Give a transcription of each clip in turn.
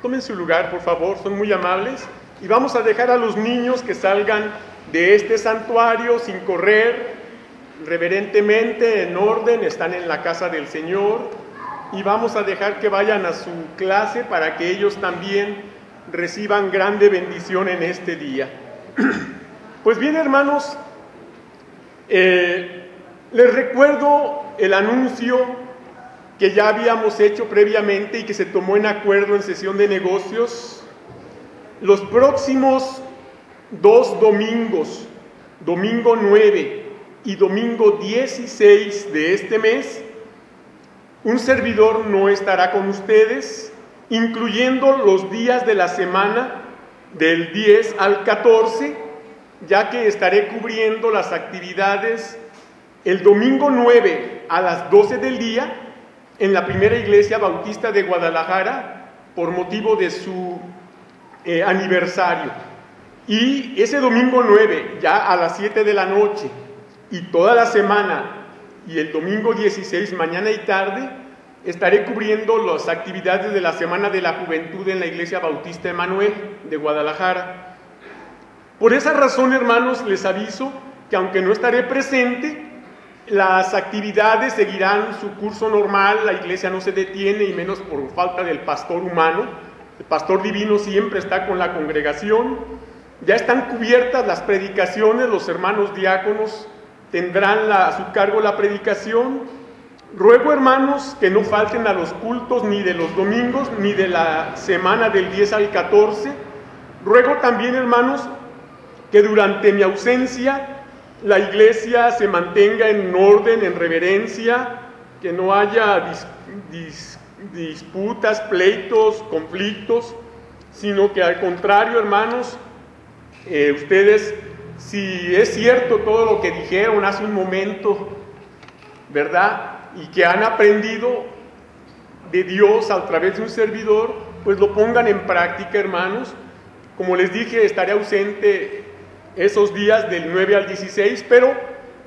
Tomen su lugar, por favor, son muy amables. Y vamos a dejar a los niños que salgan de este santuario sin correr, reverentemente, en orden, están en la casa del Señor. Y vamos a dejar que vayan a su clase para que ellos también reciban grande bendición en este día. Pues bien, hermanos, les recuerdo el anuncio que ya habíamos hecho previamente y que se tomó en acuerdo en sesión de negocios. Los próximos 2 domingos, domingo 9 y domingo 16 de este mes, un servidor no estará con ustedes, incluyendo los días de la semana del 10 al 14, ya que estaré cubriendo las actividades el domingo 9 a las 12 del día en la primera iglesia bautista de Guadalajara por motivo de su aniversario. Y ese domingo 9 ya a las 7 de la noche y toda la semana y el domingo 16 mañana y tarde estaré cubriendo las actividades de la Semana de la Juventud en la iglesia bautista Emanuel de Guadalajara. Por esa razón, hermanos, les aviso que aunque no estaré presente, las actividades seguirán su curso normal, la iglesia no se detiene y menos por falta del pastor humano. El pastor divino siempre está con la congregación. Ya están cubiertas las predicaciones, los hermanos diáconos tendrán a su cargo la predicación. Ruego, hermanos, que no falten a los cultos ni de los domingos ni de la semana del 10 al 14. Ruego también, hermanos, que durante mi ausencia la iglesia se mantenga en orden, en reverencia, que no haya disputas, pleitos, conflictos, sino que al contrario, hermanos, ustedes, si es cierto todo lo que dijeron hace un momento, ¿verdad? Y que han aprendido de Dios a través de un servidor, pues lo pongan en práctica, hermanos. Como les dije, estaré ausente esos días del 9 al 16, pero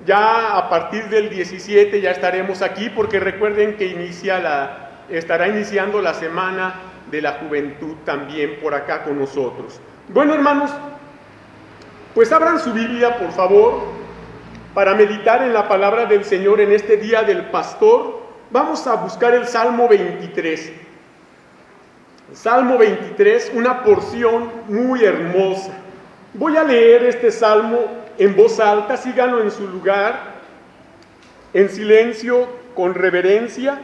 ya a partir del 17 ya estaremos aquí, porque recuerden que estará iniciando la Semana de la Juventud también por acá con nosotros. Bueno, hermanos, pues abran su Biblia, por favor, para meditar en la palabra del Señor en este día del pastor. Vamos a buscar el Salmo 23. Salmo 23, una porción muy hermosa. Voy a leer este salmo en voz alta, síganlo en su lugar, en silencio, con reverencia.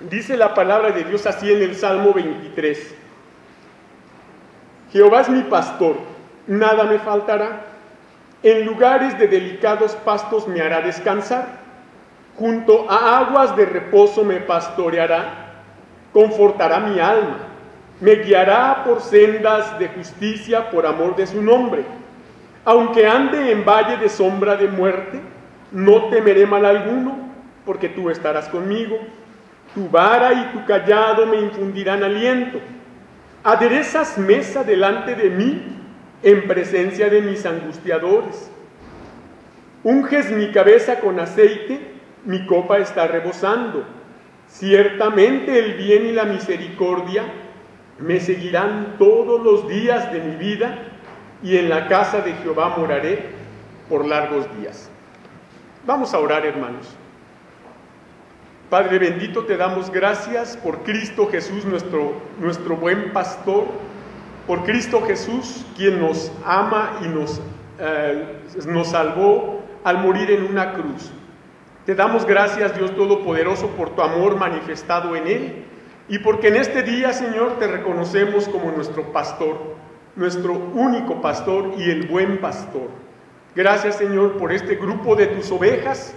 Dice la palabra de Dios así en el Salmo 23. Jehová es mi pastor, nada me faltará. En lugares de delicados pastos me hará descansar. Junto a aguas de reposo me pastoreará. Confortará mi alma. Me guiará por sendas de justicia por amor de su nombre. Aunque ande en valle de sombra de muerte, no temeré mal alguno, porque tú estarás conmigo. Tu vara y tu cayado me infundirán aliento. Aderezas mesa delante de mí, en presencia de mis angustiadores. Unges mi cabeza con aceite, mi copa está rebosando. Ciertamente el bien y la misericordia me seguirán todos los días de mi vida, y en la casa de Jehová moraré por largos días. Vamos a orar, hermanos. Padre bendito, te damos gracias por Cristo Jesús, nuestro buen pastor, por Cristo Jesús, quien nos ama y nos salvó al morir en una cruz. Te damos gracias, Dios Todopoderoso, por tu amor manifestado en Él, y porque en este día, Señor, te reconocemos como nuestro pastor, nuestro único pastor y el buen pastor. Gracias, Señor, por este grupo de tus ovejas,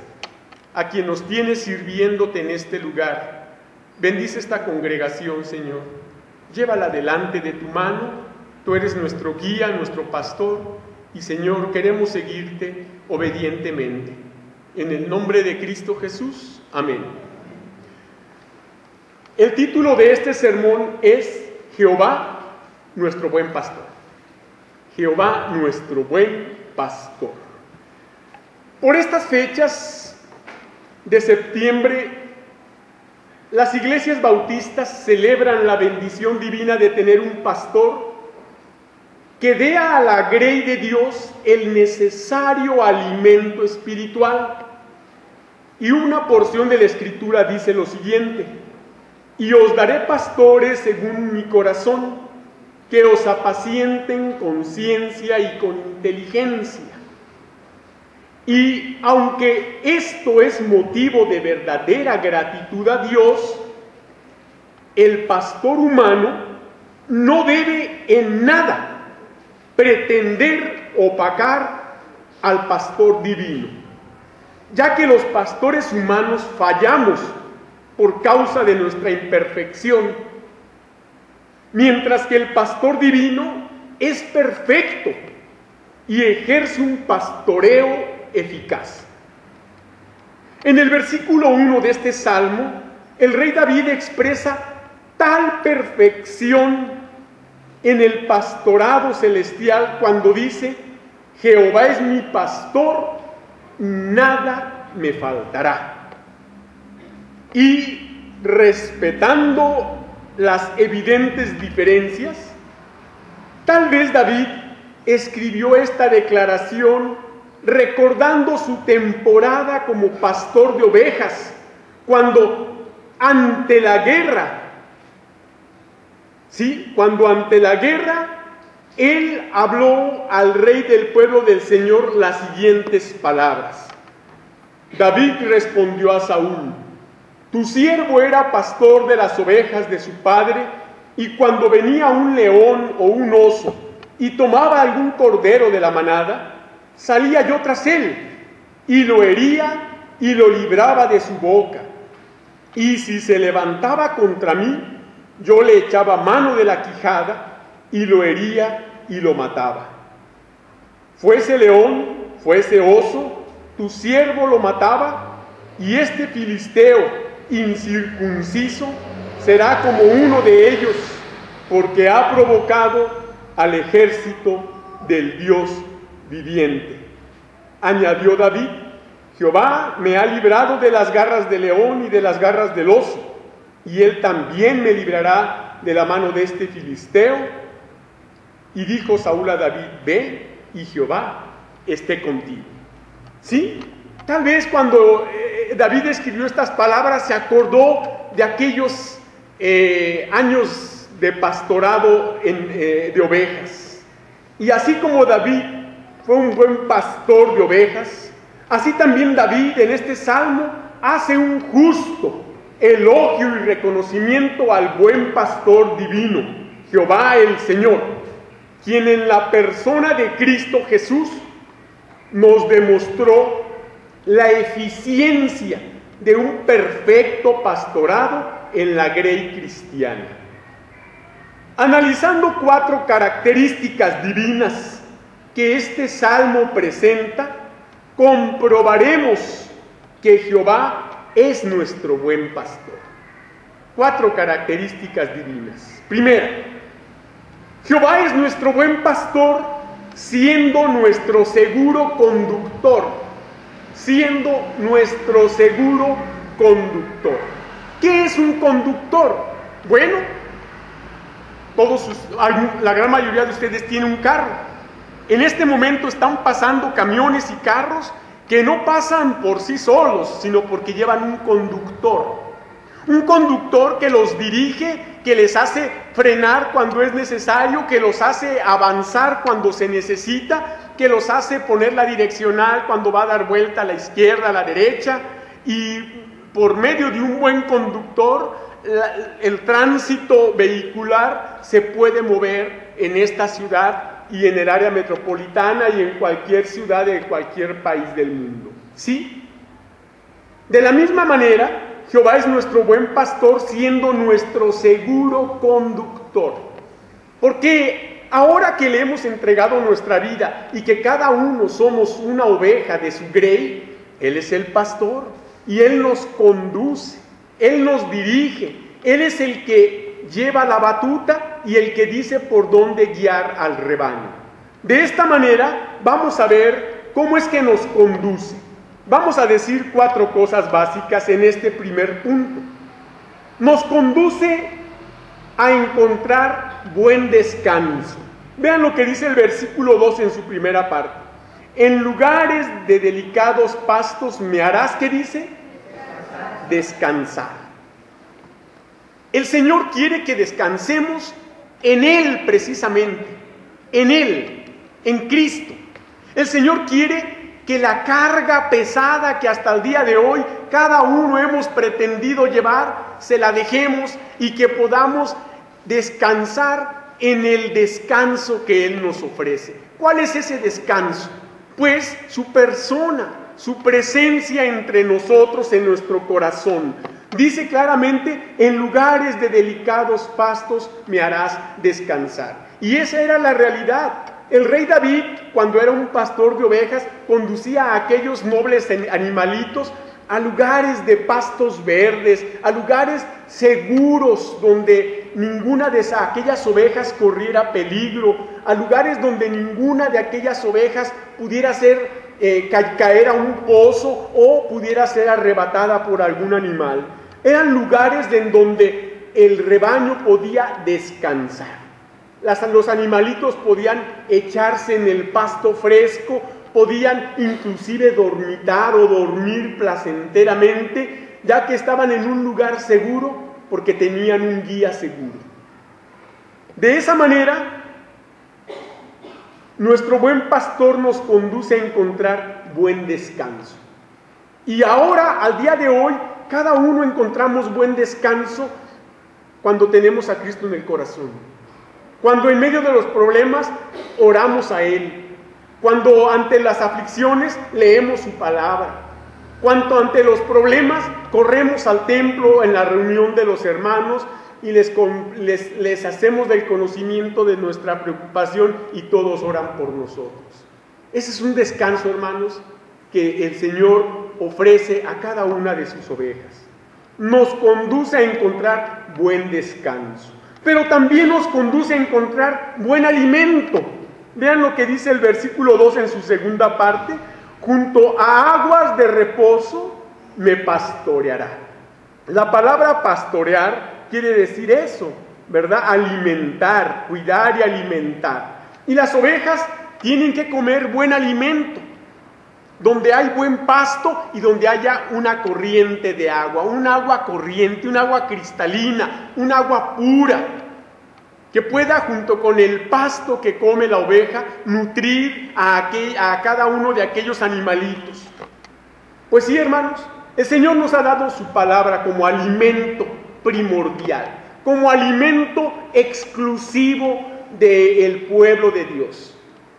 a quien nos tienes sirviéndote en este lugar. Bendice esta congregación, Señor. Llévala delante de tu mano. Tú eres nuestro guía, nuestro pastor, y, Señor, queremos seguirte obedientemente. En el nombre de Cristo Jesús. Amén. El título de este sermón es Jehová, nuestro buen pastor. Jehová, nuestro buen pastor. Por estas fechas de septiembre las iglesias bautistas celebran la bendición divina de tener un pastor que dé a la grey de Dios el necesario alimento espiritual. Y una porción de la Escritura dice lo siguiente: y os daré pastores según mi corazón, que os apacienten con ciencia y con inteligencia. Y aunque esto es motivo de verdadera gratitud a Dios, el pastor humano no debe en nada pretender opacar al pastor divino, ya que los pastores humanos fallamos por causa de nuestra imperfección, mientras que el pastor divino es perfecto y ejerce un pastoreo eficaz. En el versículo 1 de este salmo, el rey David expresa tal perfección en el pastorado celestial cuando dice: Jehová es mi pastor, nada me faltará. Y respetando las evidentes diferencias, tal vez David escribió esta declaración recordando su temporada como pastor de ovejas, cuando ante la guerra, él habló al rey del pueblo del Señor las siguientes palabras. David respondió a Saúl: tu siervo era pastor de las ovejas de su padre, y cuando venía un león o un oso y tomaba algún cordero de la manada, salía yo tras él, y lo hería y lo libraba de su boca. Y si se levantaba contra mí, yo le echaba mano de la quijada, y lo hería y lo mataba. Fuese león, fuese oso, tu siervo lo mataba, y este filisteo incircunciso será como uno de ellos, porque ha provocado al ejército del Dios viviente. Añadió David: Jehová me ha librado de las garras del león y de las garras del oso, y él también me librará de la mano de este filisteo. Y dijo Saúl a David: ve, y Jehová esté contigo. ¿Sí? Tal vez cuando David escribió estas palabras se acordó de aquellos años de pastorado de ovejas. Y así como David fue un buen pastor de ovejas, así también David en este salmo hace un justo elogio y reconocimiento al buen pastor divino, Jehová el Señor, quien en la persona de Cristo Jesús nos demostró la eficiencia de un perfecto pastorado en la grey cristiana. Analizando 4 características divinas que este salmo presenta, comprobaremos que Jehová es nuestro buen pastor. 4 características divinas. Primera, Jehová es nuestro buen pastor, siendo nuestro seguro conductor. Siendo nuestro seguro conductor. ¿Qué es un conductor? Bueno, la gran mayoría de ustedes tienen un carro. En este momento están pasando camiones y carros que no pasan por sí solos, sino porque llevan un conductor. Un conductor que los dirige, que les hace frenar cuando es necesario, que los hace avanzar cuando se necesita, que los hace poner la direccional cuando va a dar vuelta a la izquierda, a la derecha, y por medio de un buen conductor, el tránsito vehicular se puede mover en esta ciudad y en el área metropolitana y en cualquier ciudad de cualquier país del mundo. ¿Sí? De la misma manera, Jehová es nuestro buen pastor, siendo nuestro seguro conductor. Porque ahora que le hemos entregado nuestra vida y que cada uno somos una oveja de su grey, Él es el pastor y Él nos conduce, Él nos dirige, Él es el que lleva la batuta y el que dice por dónde guiar al rebaño. De esta manera vamos a ver cómo es que nos conduce. Vamos a decir 4 cosas básicas en este primer punto. nos conduce a encontrar buen descanso. Vean lo que dice el versículo 2 en su primera parte. En lugares de delicados pastos me harás, ¿qué dice? Descansar. El Señor quiere que descansemos en Él precisamente, en Él, en Cristo. El Señor quiere que la carga pesada que hasta el día de hoy cada uno hemos pretendido llevar, se la dejemos y que podamos descansar en el descanso que Él nos ofrece. ¿Cuál es ese descanso? Pues su persona, su presencia entre nosotros en nuestro corazón. Dice claramente, en lugares de delicados pastos me harás descansar. Y esa era la realidad. El rey David, cuando era un pastor de ovejas, conducía a aquellos nobles animalitos a lugares de pastos verdes, a lugares seguros donde ninguna de aquellas ovejas corriera peligro, a lugares donde ninguna de aquellas ovejas pudiera caer a un pozo o pudiera ser arrebatada por algún animal. Eran lugares en donde el rebaño podía descansar. Los animalitos podían echarse en el pasto fresco, podían inclusive dormitar o dormir placenteramente, ya que estaban en un lugar seguro porque tenían un guía seguro. De esa manera, nuestro buen pastor nos conduce a encontrar buen descanso. Y ahora, al día de hoy, cada uno encontramos buen descanso cuando tenemos a Cristo en el corazón. Cuando en medio de los problemas oramos a Él. Cuando ante las aflicciones leemos su palabra. Cuando ante los problemas corremos al templo en la reunión de los hermanos y les hacemos del conocimiento de nuestra preocupación y todos oran por nosotros. Ese es un descanso, hermanos, que el Señor ofrece a cada una de sus ovejas. Nos conduce a encontrar buen descanso, pero también nos conduce a encontrar buen alimento. Vean lo que dice el versículo 2 en su segunda parte: junto a aguas de reposo me pastoreará. La palabra pastorear quiere decir eso, ¿verdad? Alimentar, cuidar y alimentar. Y las ovejas tienen que comer buen alimento, donde hay buen pasto y donde haya una corriente de agua, un agua corriente, un agua cristalina, un agua pura, que pueda, junto con el pasto que come la oveja, nutrir a cada uno de aquellos animalitos. Pues sí, hermanos, el Señor nos ha dado su palabra como alimento primordial, como alimento exclusivo del pueblo de Dios.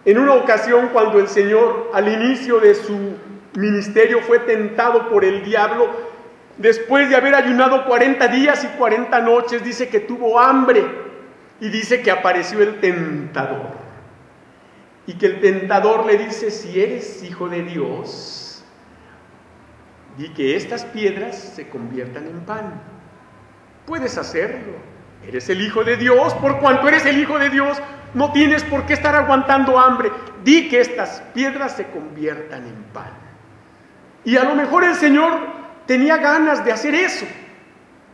En una ocasión, cuando el Señor, al inicio de su ministerio, fue tentado por el diablo, después de haber ayunado 40 días y 40 noches, dice que tuvo hambre. Y dice que apareció el tentador. Y que el tentador le dice: si eres hijo de Dios, di que estas piedras se conviertan en pan. Puedes hacerlo. Eres el hijo de Dios. Por cuanto eres el hijo de Dios, no tienes por qué estar aguantando hambre. Di que estas piedras se conviertan en pan. Y a lo mejor el Señor tenía ganas de hacer eso.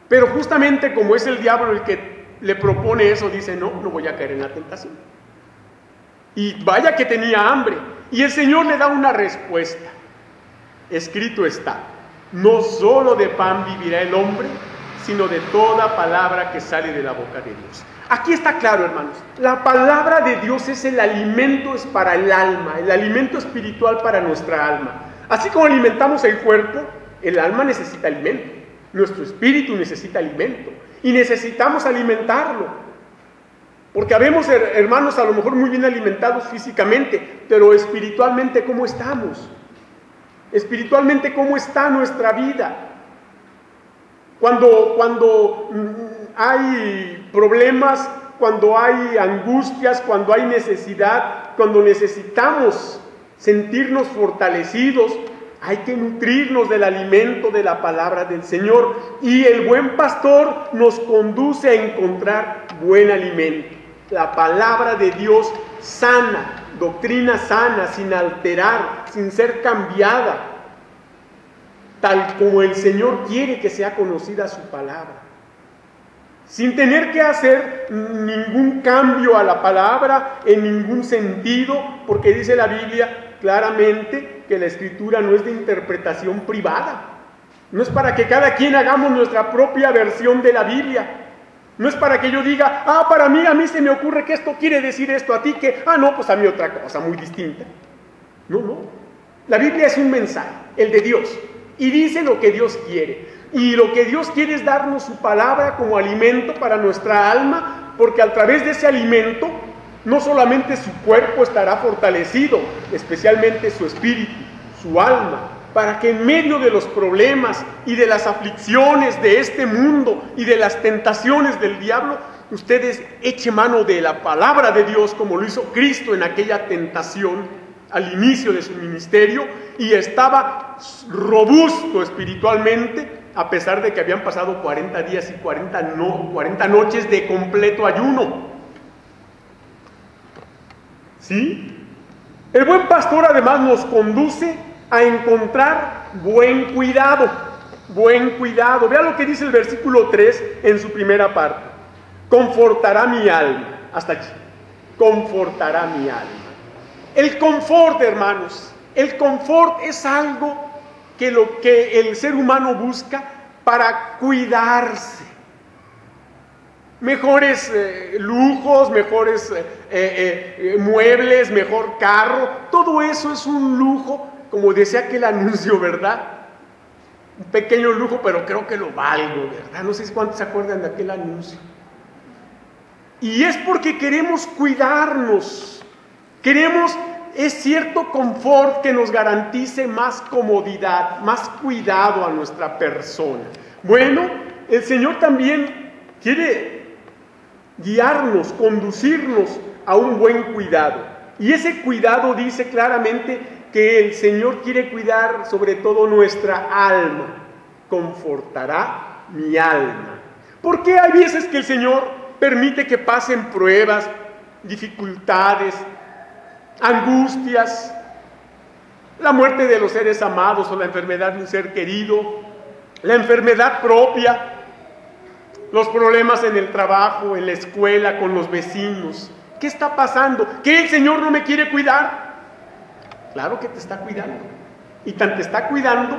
Pero justamente como es el diablo el que le propone eso, dice: no voy a caer en la tentación. Y vaya que tenía hambre. Y el Señor le da una respuesta. Escrito está: no solo de pan vivirá el hombre, sino de toda palabra que sale de la boca de Dios. Aquí está claro, hermanos. La palabra de Dios es el alimento, es para el alma, el alimento espiritual para nuestra alma. Así como alimentamos el cuerpo, el alma necesita alimento. Nuestro espíritu necesita alimento. Y necesitamos alimentarlo. Porque habemos hermanos a lo mejor muy bien alimentados físicamente, pero espiritualmente, ¿cómo estamos? Espiritualmente, ¿cómo está nuestra vida? Cuando hay problemas, cuando hay angustias, cuando hay necesidad, cuando necesitamos sentirnos fortalecidos, hay que nutrirnos del alimento de la palabra del Señor. Y el buen pastor nos conduce a encontrar buen alimento. La palabra de Dios sana, doctrina sana, sin alterar, sin ser cambiada, tal como el Señor quiere que sea conocida su palabra. sin tener que hacer ningún cambio a la palabra en ningún sentido, porque dice la Biblia claramente que la Escritura no es de interpretación privada. No es para que cada quien hagamos nuestra propia versión de la Biblia. No es para que yo diga, para mí, a mí se me ocurre que esto quiere decir esto, a ti que, no, pues a mí otra cosa muy distinta. No. La Biblia es un mensaje, el de Dios, y dice lo que Dios quiere. Y lo que Dios quiere es darnos su palabra como alimento para nuestra alma, porque a través de ese alimento, no solamente su cuerpo estará fortalecido, especialmente su espíritu, su alma, para que en medio de los problemas y de las aflicciones de este mundo y de las tentaciones del diablo, ustedes echen mano de la palabra de Dios como lo hizo Cristo en aquella tentación al inicio de su ministerio, y estaba robusto espiritualmente a pesar de que habían pasado 40 días y 40 noches de completo ayuno. ¿Sí? El buen pastor además nos conduce a encontrar buen cuidado. Buen cuidado. Vea lo que dice el versículo 3 en su primera parte. Confortará mi alma. Hasta aquí. Confortará mi alma. El confort, hermanos. El confort es algo que lo que el ser humano busca para cuidarse. Mejores lujos, mejores muebles, mejor carro. Todo eso es un lujo, como decía aquel anuncio, ¿verdad? Un pequeño lujo, pero creo que lo valgo, ¿verdad? No sé cuántos se acuerdan de aquel anuncio. Y es porque queremos cuidarnos. Queremos, es cierto, confort que nos garantice más comodidad, más cuidado a nuestra persona. Bueno, el Señor también quiere guiarnos, conducirnos a un buen cuidado. Y ese cuidado dice claramente que el Señor quiere cuidar sobre todo nuestra alma. Confortará mi alma. ¿Por qué hay veces que el Señor permite que pasen pruebas, dificultades, angustias, la muerte de los seres amados o la enfermedad de un ser querido, la enfermedad propia, los problemas en el trabajo, en la escuela, con los vecinos? ¿Qué está pasando? ¿Que el Señor no me quiere cuidar? Claro que te está cuidando. Y tan te está cuidando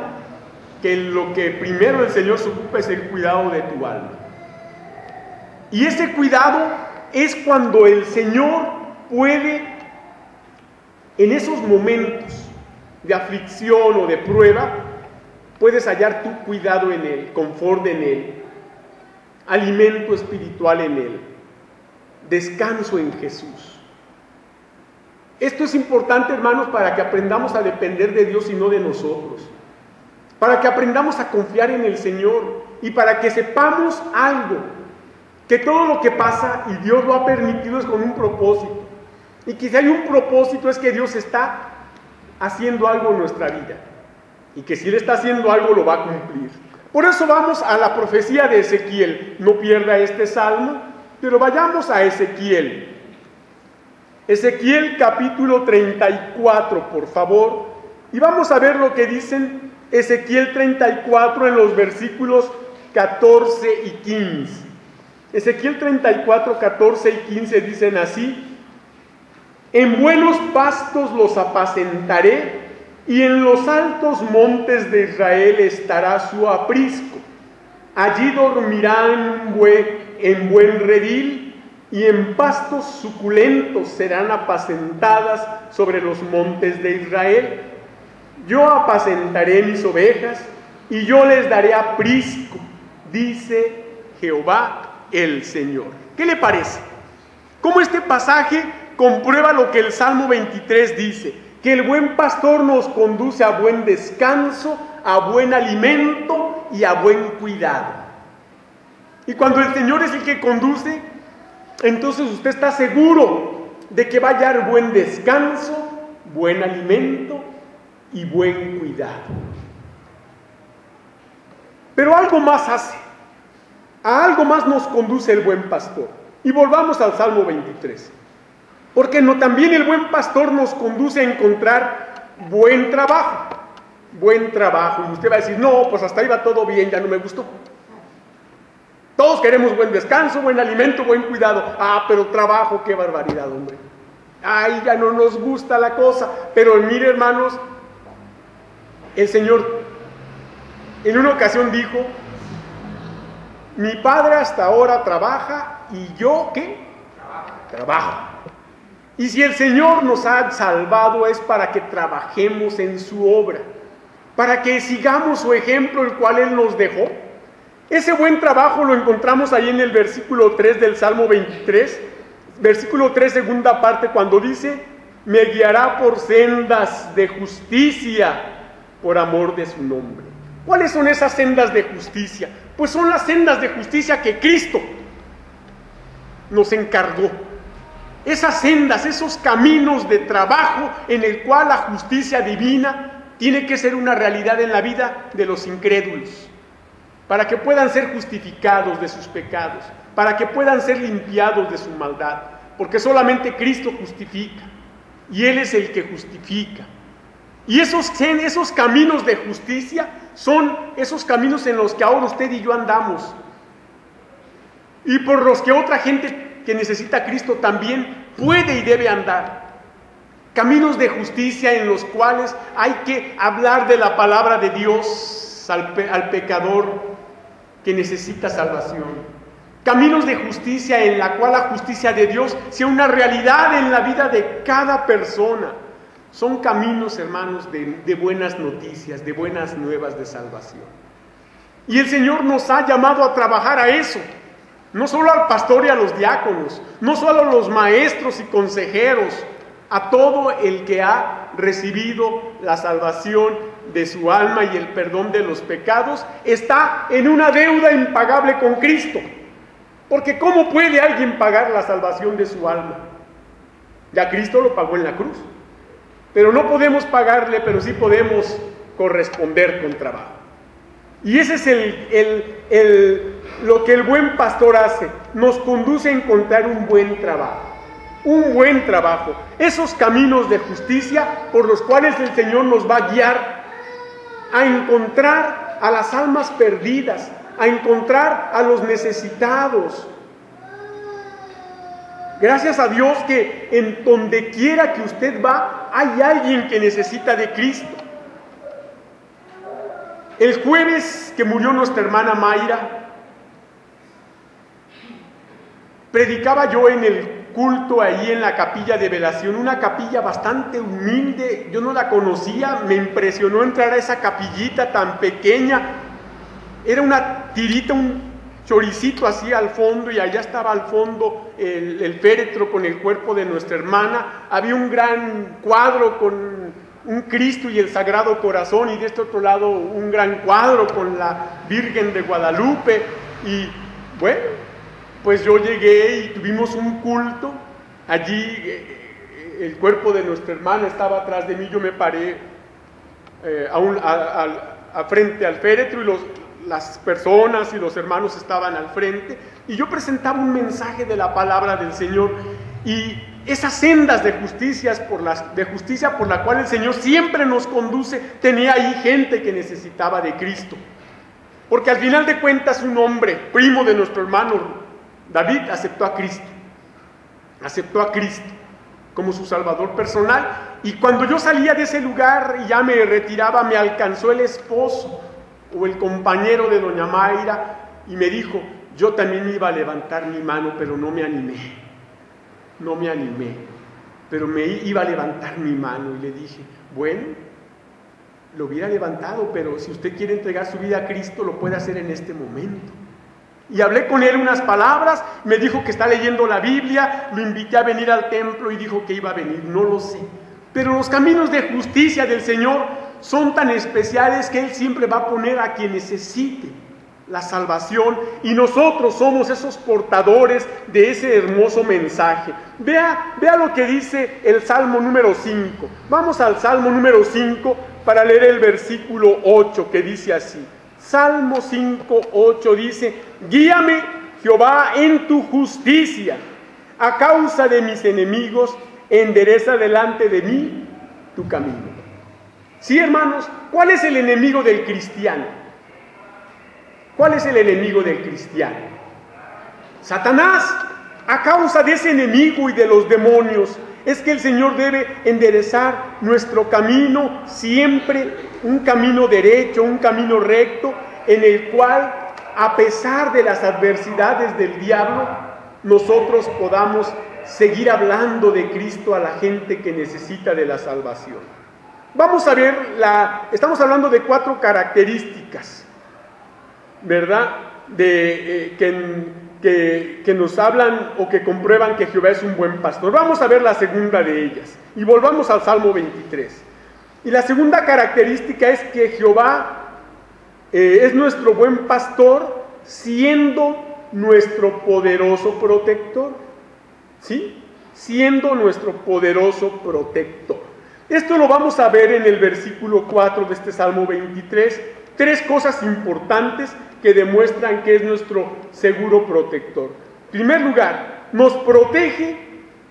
que lo que primero el Señor se ocupa es el cuidado de tu alma. Y ese cuidado es cuando el Señor puede, en esos momentos de aflicción o de prueba, puedes hallar tu cuidado en Él, confort en Él, alimento espiritual en Él, descanso en Jesús. Esto es importante, hermanos, para que aprendamos a depender de Dios y no de nosotros, para que aprendamos a confiar en el Señor y para que sepamos algo, que todo lo que pasa y Dios lo ha permitido es con un propósito, y que si hay un propósito es que Dios está haciendo algo en nuestra vida, y que si Él está haciendo algo lo va a cumplir. Por eso vamos a la profecía de Ezequiel. No pierda este salmo, pero vayamos a Ezequiel. Ezequiel capítulo 34, por favor. Y vamos a ver lo que dicen Ezequiel 34 en los versículos 14 y 15. Ezequiel 34, 14 y 15 dicen así: en buenos pastos los apacentaré, y en los altos montes de Israel estará su aprisco. Allí dormirán en buen redil, y en pastos suculentos serán apacentadas sobre los montes de Israel. Yo apacentaré mis ovejas, y yo les daré aprisco, dice Jehová el Señor. ¿Qué le parece? ¿Cómo este pasaje comprueba lo que el Salmo 23 dice? Que el buen pastor nos conduce a buen descanso, a buen alimento y a buen cuidado. Y cuando el Señor es el que conduce, entonces usted está seguro de que va a hallar buen descanso, buen alimento y buen cuidado. Pero algo más hace, a algo más nos conduce el buen pastor. Y volvamos al Salmo 23. Porque también el buen pastor nos conduce a encontrar buen trabajo. Buen trabajo. Y usted va a decir, no, pues hasta ahí va todo bien, ya no me gustó. Todos queremos buen descanso, buen alimento, buen cuidado. Ah, pero trabajo, qué barbaridad, hombre. Ay, ya no nos gusta la cosa. Pero mire, hermanos, el Señor en una ocasión dijo: mi padre hasta ahora trabaja y yo, ¿qué? Trabajo. Y si el Señor nos ha salvado es para que trabajemos en su obra, para que sigamos su ejemplo, el cual Él nos dejó. Ese buen trabajo lo encontramos ahí en el versículo 3 del Salmo 23, versículo 3, segunda parte, cuando dice: me guiará por sendas de justicia por amor de su nombre. ¿Cuáles son esas sendas de justicia? Pues son las sendas de justicia que Cristo nos encargó. Esas sendas, esos caminos de trabajo en el cual la justicia divina tiene que ser una realidad en la vida de los incrédulos, para que puedan ser justificados de sus pecados, para que puedan ser limpiados de su maldad, porque solamente Cristo justifica, y Él es el que justifica. Y esos caminos de justicia son esos caminos en los que ahora usted y yo andamos, y por los que otra gente que necesita a Cristo también puede y debe andar. Caminos de justicia en los cuales hay que hablar de la palabra de Dios al pecador que necesita salvación. Caminos de justicia en la cual la justicia de Dios sea una realidad en la vida de cada persona. Son caminos, hermanos, de buenas noticias, de buenas nuevas de salvación. Y el Señor nos ha llamado a trabajar a eso. No solo al pastor y a los diáconos, no solo a los maestros y consejeros, a todo el que ha recibido la salvación de su alma y el perdón de los pecados, está en una deuda impagable con Cristo. Porque ¿cómo puede alguien pagar la salvación de su alma? Ya Cristo lo pagó en la cruz. Pero no podemos pagarle, pero sí podemos corresponder con trabajo. Y ese es lo que el buen pastor hace, nos conduce a encontrar un buen trabajo. Un buen trabajo. Esos caminos de justicia por los cuales el Señor nos va a guiar a encontrar a las almas perdidas, a encontrar a los necesitados. Gracias a Dios que en donde quiera que usted va, hay alguien que necesita de Cristo. El jueves que murió nuestra hermana Mayra, predicaba yo en el culto ahí en la capilla de velación, una capilla bastante humilde. Yo no la conocía, me impresionó entrar a esa capillita tan pequeña. Era una tirita, un choricito así al fondo, y allá estaba al fondo el féretro con el cuerpo de nuestra hermana. Había un gran cuadro con un Cristo y el Sagrado Corazón, y de este otro lado un gran cuadro con la Virgen de Guadalupe. Y bueno, pues yo llegué y tuvimos un culto. Allí el cuerpo de nuestra hermana estaba atrás de mí. Yo me paré frente al féretro, y las personas y los hermanos estaban al frente, y yo presentaba un mensaje de la palabra del Señor, y esas sendas de justicia por la cual el Señor siempre nos conduce, tenía ahí gente que necesitaba de Cristo, porque al final de cuentas un hombre, primo de nuestro hermano David, aceptó a Cristo como su Salvador personal. Y cuando yo salía de ese lugar y ya me retiraba, me alcanzó el esposo o el compañero de doña Mayra y me dijo: yo también iba a levantar mi mano, pero no me animé, pero me iba a levantar mi mano. Y le dije: bueno, lo hubiera levantado, pero si usted quiere entregar su vida a Cristo, lo puede hacer en este momento. Y hablé con él unas palabras, me dijo que está leyendo la Biblia, lo invité a venir al templo y dijo que iba a venir, no lo sé. Pero los caminos de justicia del Señor son tan especiales que Él siempre va a poner a quien necesite la salvación, y nosotros somos esos portadores de ese hermoso mensaje. Vea lo que dice el Salmo número 5. Vamos al Salmo número 5 para leer el versículo 8, que dice así. Salmo 5, 8 dice: guíame, Jehová, en tu justicia, a causa de mis enemigos, endereza delante de mí tu camino. Sí, hermanos, ¿cuál es el enemigo del cristiano? ¿Cuál es el enemigo del cristiano? Satanás, a causa de ese enemigo y de los demonios, es que el Señor debe enderezar nuestro camino siempre, un camino derecho, un camino recto, en el cual, a pesar de las adversidades del diablo, nosotros podamos seguir hablando de Cristo a la gente que necesita de la salvación. Vamos a ver, estamos hablando de 4 características, ¿verdad? Que nos hablan o que comprueban que Jehová es un buen pastor. Vamos a ver la segunda de ellas y volvamos al Salmo 23. Y la segunda característica es que Jehová es nuestro buen pastor, siendo nuestro poderoso protector. ¿Sí? Siendo nuestro poderoso protector. Esto lo vamos a ver en el versículo 4 de este Salmo 23. 3 cosas importantes que demuestran que es nuestro seguro protector. En primer lugar, nos protege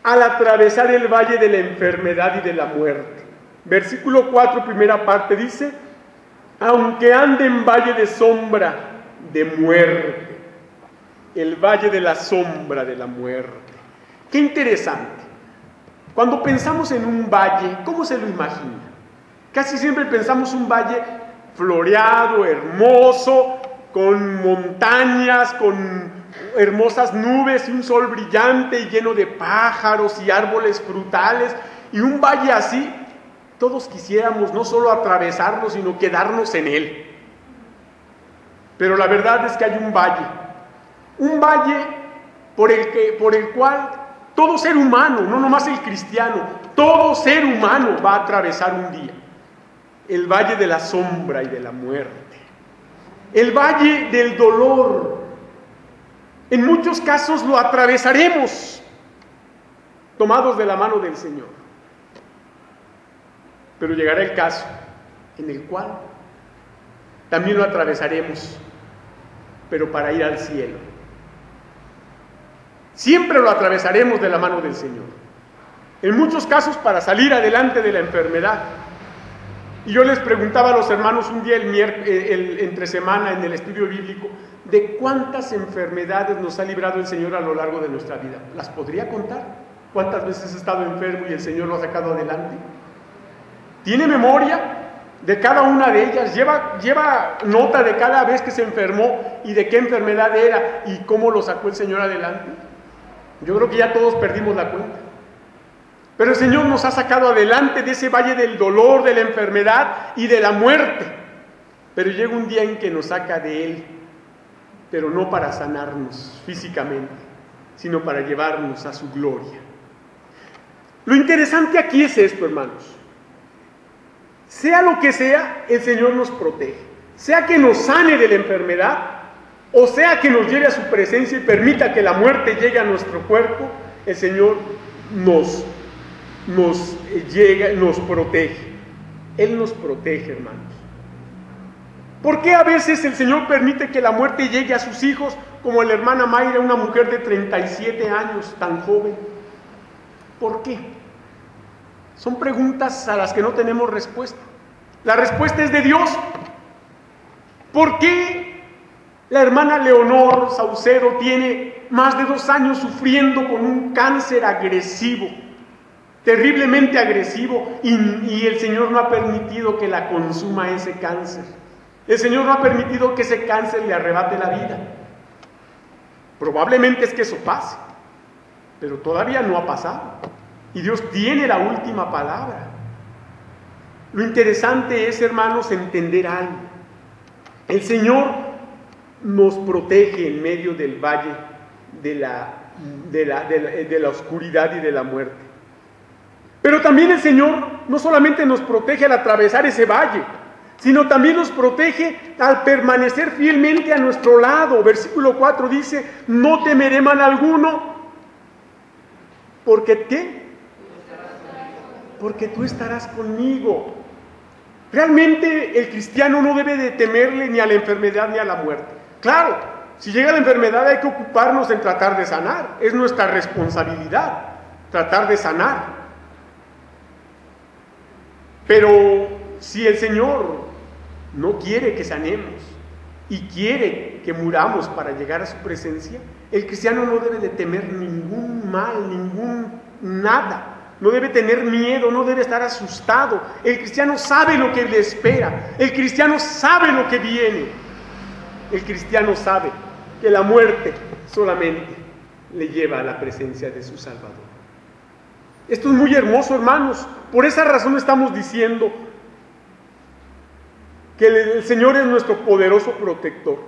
al atravesar el valle de la enfermedad y de la muerte. Versículo 4, primera parte, dice: aunque ande en valle de sombra de muerte. El valle de la sombra de la muerte. Qué interesante. Cuando pensamos en un valle, ¿cómo se lo imagina? Casi siempre pensamos un valle floreado, hermoso, con montañas, con hermosas nubes y un sol brillante y lleno de pájaros y árboles frutales. Y un valle así, todos quisiéramos no solo atravesarlo, sino quedarnos en él. Pero la verdad es que hay un valle por el cual todo ser humano, no nomás el cristiano, todo ser humano va a atravesar un día. El valle de la sombra y de la muerte. El valle del dolor. En muchos casos lo atravesaremos tomados de la mano del Señor. Pero llegará el caso en el cual también lo atravesaremos, pero para ir al cielo. Siempre lo atravesaremos de la mano del Señor. En muchos casos para salir adelante de la enfermedad. Y yo les preguntaba a los hermanos un día entre semana en el estudio bíblico, ¿de cuántas enfermedades nos ha librado el Señor a lo largo de nuestra vida? ¿Las podría contar? ¿Cuántas veces he estado enfermo y el Señor lo ha sacado adelante? ¿Tiene memoria de cada una de ellas? ¿Lleva nota de cada vez que se enfermó y de qué enfermedad era y cómo lo sacó el Señor adelante? Yo creo que ya todos perdimos la cuenta. Pero el Señor nos ha sacado adelante de ese valle del dolor, de la enfermedad y de la muerte. Pero llega un día en que nos saca de él, pero no para sanarnos físicamente, sino para llevarnos a su gloria. Lo interesante aquí es esto, hermanos. Sea lo que sea, el Señor nos protege. Sea que nos sane de la enfermedad, o sea que nos lleve a su presencia y permita que la muerte llegue a nuestro cuerpo, el Señor nos protege. Él nos protege, hermanos. ¿Por qué a veces el Señor permite que la muerte llegue a sus hijos, como la hermana Mayra, una mujer de 37 años, tan joven? ¿Por qué? Son preguntas a las que no tenemos respuesta. La respuesta es de Dios. ¿Por qué la hermana Leonor Saucedo tiene más de 2 años sufriendo con un cáncer agresivo, terriblemente agresivo, y el Señor no ha permitido que la consuma ese cáncer? El Señor no ha permitido que ese cáncer le arrebate la vida. Probablemente es que eso pase, pero todavía no ha pasado. Y Dios tiene la última palabra. Lo interesante es, hermanos, entender algo. El Señor nos protege en medio del valle de la oscuridad y de la muerte. Pero también el Señor no solamente nos protege al atravesar ese valle, sino también nos protege al permanecer fielmente a nuestro lado. Versículo 4 dice: no temeré mal alguno, porque ¿qué? Porque tú estarás conmigo. Realmente el cristiano no debe de temerle ni a la enfermedad ni a la muerte. Claro, si llega la enfermedad hay que ocuparnos en tratar de sanar. Es nuestra responsabilidad tratar de sanar. Pero si el Señor no quiere que sanemos y quiere que muramos para llegar a su presencia, el cristiano no debe de temer ningún mal, nada. No debe tener miedo, no debe estar asustado. El cristiano sabe lo que le espera. El cristiano sabe lo que viene. El cristiano sabe que la muerte solamente le lleva a la presencia de su Salvador. Esto es muy hermoso, hermanos. Por esa razón estamos diciendo que el Señor es nuestro poderoso protector.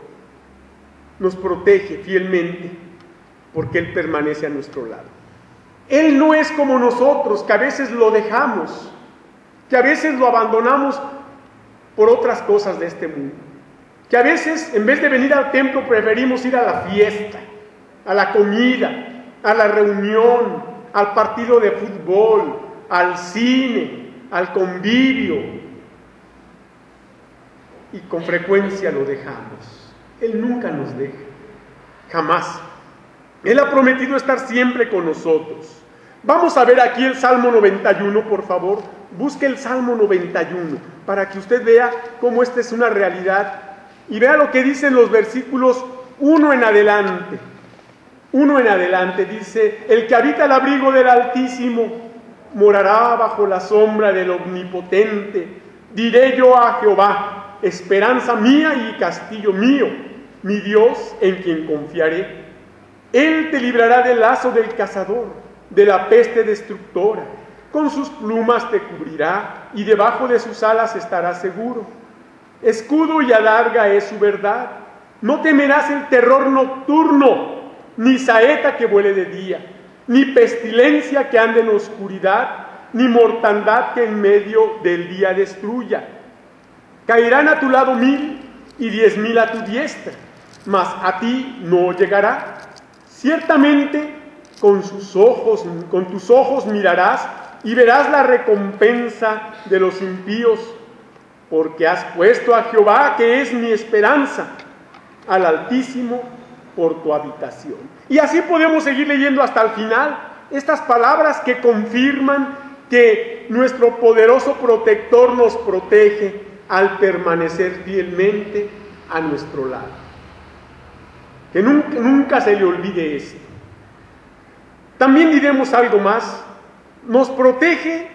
Nos protege fielmente porque Él permanece a nuestro lado. Él no es como nosotros, que a veces lo dejamos, que a veces lo abandonamos por otras cosas de este mundo, que a veces en vez de venir al templo preferimos ir a la fiesta, a la comida, a la reunión, al partido de fútbol, al cine, al convivio, y con frecuencia lo dejamos. Él nunca nos deja, jamás. Él ha prometido estar siempre con nosotros. Vamos a ver aquí el Salmo 91, por favor. Busque el Salmo 91 para que usted vea cómo esta es una realidad y vea lo que dicen los versículos 1 en adelante. 1 en adelante dice: el que habita el abrigo del Altísimo morará bajo la sombra del Omnipotente. Diré yo a Jehová, esperanza mía y castillo mío, mi Dios en quien confiaré. Él te librará del lazo del cazador, de la peste destructora. Con sus plumas te cubrirá y debajo de sus alas estarás seguro. Escudo y adarga es su verdad. No temerás el terror nocturno, ni saeta que vuele de día, ni pestilencia que ande en oscuridad, ni mortandad que en medio del día destruya. Caerán a tu lado 1000 y 10,000 a tu diestra, mas a ti no llegará. Ciertamente con tus ojos mirarás y verás la recompensa de los impíos, porque has puesto a Jehová, que es mi esperanza, al Altísimo por tu habitación. Y así podemos seguir leyendo hasta el final estas palabras que confirman que nuestro poderoso protector nos protege al permanecer fielmente a nuestro lado. Que nunca se le olvide esto. También diremos algo más. Nos protege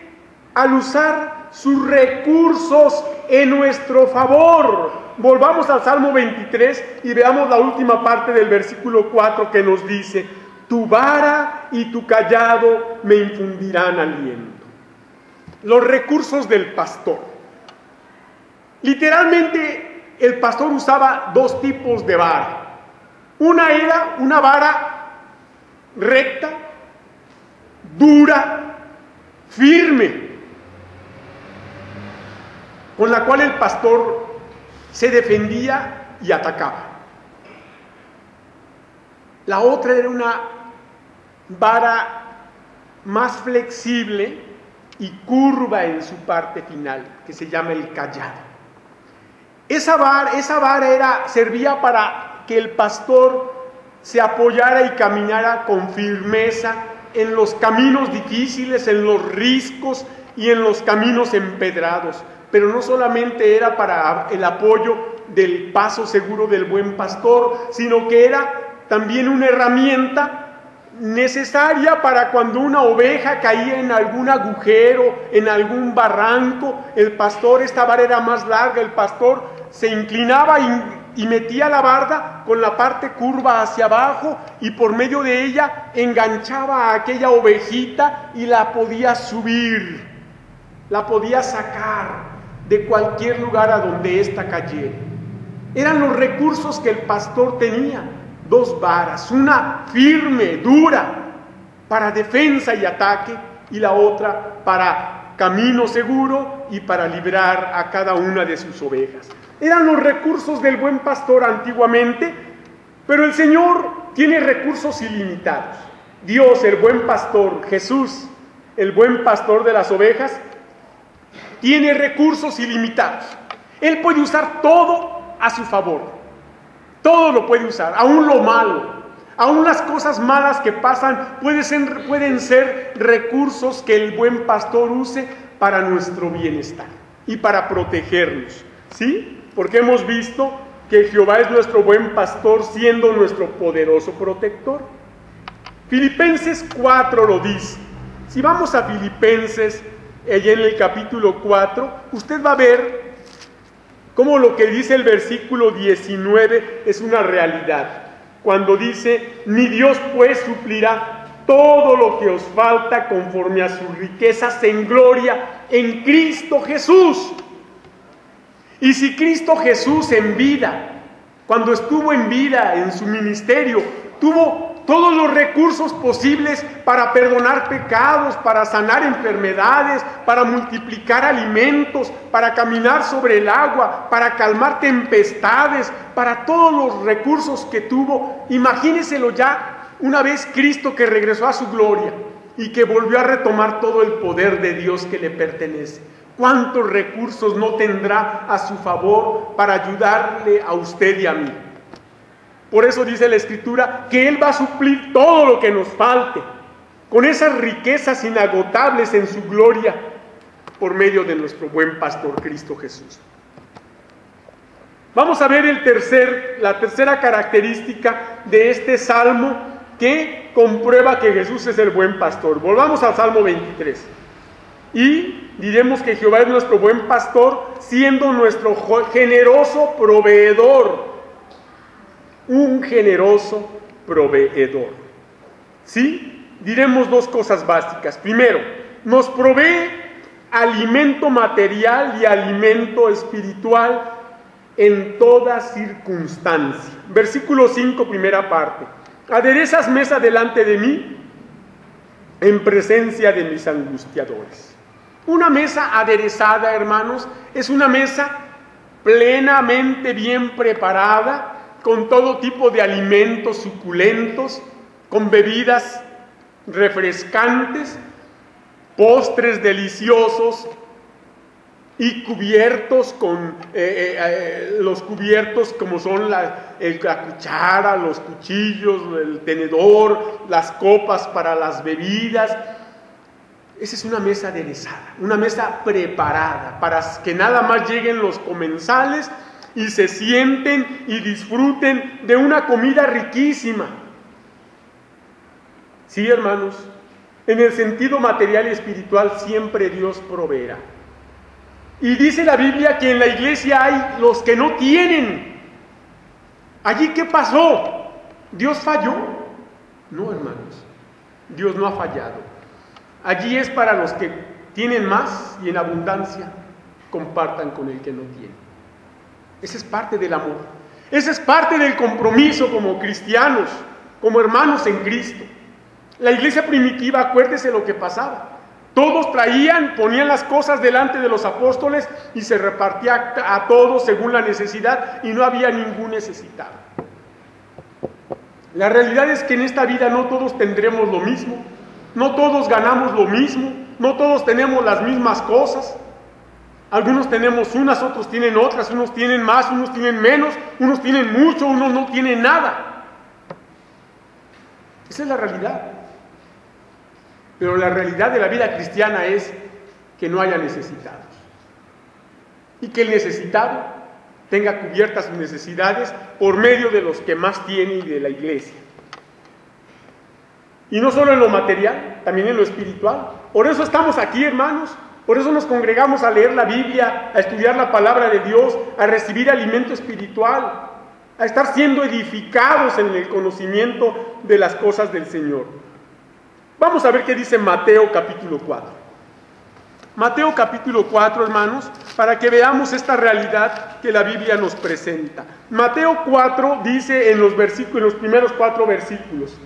al usar sus recursos en nuestro favor. Volvamos al Salmo 23 y veamos la última parte del versículo 4 que nos dice: tu vara y tu cayado me infundirán aliento. Los recursos del pastor. Literalmente, el pastor usaba dos tipos de vara. Una era una vara recta, dura, firme, con la cual el pastor se defendía y atacaba. La otra era una vara más flexible y curva en su parte final, que se llama el cayado. Esa vara servía para que el pastor se apoyara y caminara con firmeza en los caminos difíciles, en los riscos y en los caminos empedrados. Pero no solamente era para el apoyo del paso seguro del buen pastor, sino que era también una herramienta necesaria para cuando una oveja caía en algún agujero, en algún barranco. Esta vara era más larga, el pastor se inclinaba y metía la barda con la parte curva hacia abajo y por medio de ella enganchaba a aquella ovejita y la podía subir, la podía sacar de cualquier lugar a donde ésta cayera. Eran los recursos que el pastor tenía, dos varas, una firme, dura, para defensa y ataque, y la otra para camino seguro y para librar a cada una de sus ovejas. Eran los recursos del buen pastor antiguamente, pero el Señor tiene recursos ilimitados. Dios, el buen pastor, Jesús, el buen pastor de las ovejas, tiene recursos ilimitados. Él puede usar todo a su favor. Todo lo puede usar, aún lo malo, aún las cosas malas que pasan pueden ser recursos que el buen pastor use para nuestro bienestar y para protegernos, ¿sí? Porque hemos visto que Jehová es nuestro buen pastor, siendo nuestro poderoso protector. Filipenses 4 lo dice. Si vamos a Filipenses, allá en el capítulo 4, usted va a ver cómo lo que dice el versículo 19 es una realidad. Cuando dice, ni Dios pues suplirá todo lo que os falta conforme a sus riquezas en gloria en Cristo Jesús. Y si Cristo Jesús en vida, cuando estuvo en vida en su ministerio, tuvo todos los recursos posibles para perdonar pecados, para sanar enfermedades, para multiplicar alimentos, para caminar sobre el agua, para calmar tempestades, para todos los recursos que tuvo, imagíneselo ya una vez Cristo que regresó a su gloria y que volvió a retomar todo el poder de Dios que le pertenece. ¿Cuántos recursos no tendrá a su favor para ayudarle a usted y a mí? Por eso dice la Escritura que Él va a suplir todo lo que nos falte, con esas riquezas inagotables en su gloria, por medio de nuestro buen pastor Cristo Jesús. Vamos a ver la tercera característica de este salmo que comprueba que Jesús es el buen pastor. Volvamos al Salmo 23. Y diremos que Jehová es nuestro buen pastor, siendo nuestro generoso proveedor. Un generoso proveedor. ¿Sí? Diremos dos cosas básicas. Primero, nos provee alimento material y alimento espiritual en toda circunstancia. Versículo 5, primera parte. Aderezas mesa delante de mí en presencia de mis angustiadores. Una mesa aderezada, hermanos, es una mesa plenamente bien preparada, con todo tipo de alimentos suculentos, con bebidas refrescantes, postres deliciosos y cubiertos con los cubiertos como son la cuchara, los cuchillos, el tenedor, las copas para las bebidas. Esa es una mesa aderezada, una mesa preparada para que nada más lleguen los comensales y se sienten y disfruten de una comida riquísima. Sí, hermanos, en el sentido material y espiritual siempre Dios proveerá. Y dice la Biblia que en la iglesia hay los que no tienen. ¿Allí qué pasó? ¿Dios falló? No, hermanos, Dios no ha fallado. Allí es para los que tienen más y en abundancia compartan con el que no tiene. Esa es parte del amor. Esa es parte del compromiso como cristianos, como hermanos en Cristo. La iglesia primitiva, acuérdese lo que pasaba. Todos traían, ponían las cosas delante de los apóstoles y se repartía a todos según la necesidad y no había ningún necesitado. La realidad es que en esta vida no todos tendremos lo mismo, no todos ganamos lo mismo, no todos tenemos las mismas cosas. Algunos tenemos unas, otros tienen otras, unos tienen más, unos tienen menos, unos tienen mucho, unos no tienen nada. Esa es la realidad. Pero la realidad de la vida cristiana es que no haya necesitados. Y que el necesitado tenga cubiertas sus necesidades por medio de los que más tiene y de la iglesia. Y no solo en lo material, también en lo espiritual. Por eso estamos aquí, hermanos. Por eso nos congregamos a leer la Biblia, a estudiar la palabra de Dios, a recibir alimento espiritual, a estar siendo edificados en el conocimiento de las cosas del Señor. Vamos a ver qué dice Mateo capítulo 4. Mateo capítulo 4, hermanos, para que veamos esta realidad que la Biblia nos presenta. Mateo 4 dice en los primeros 4 versículos.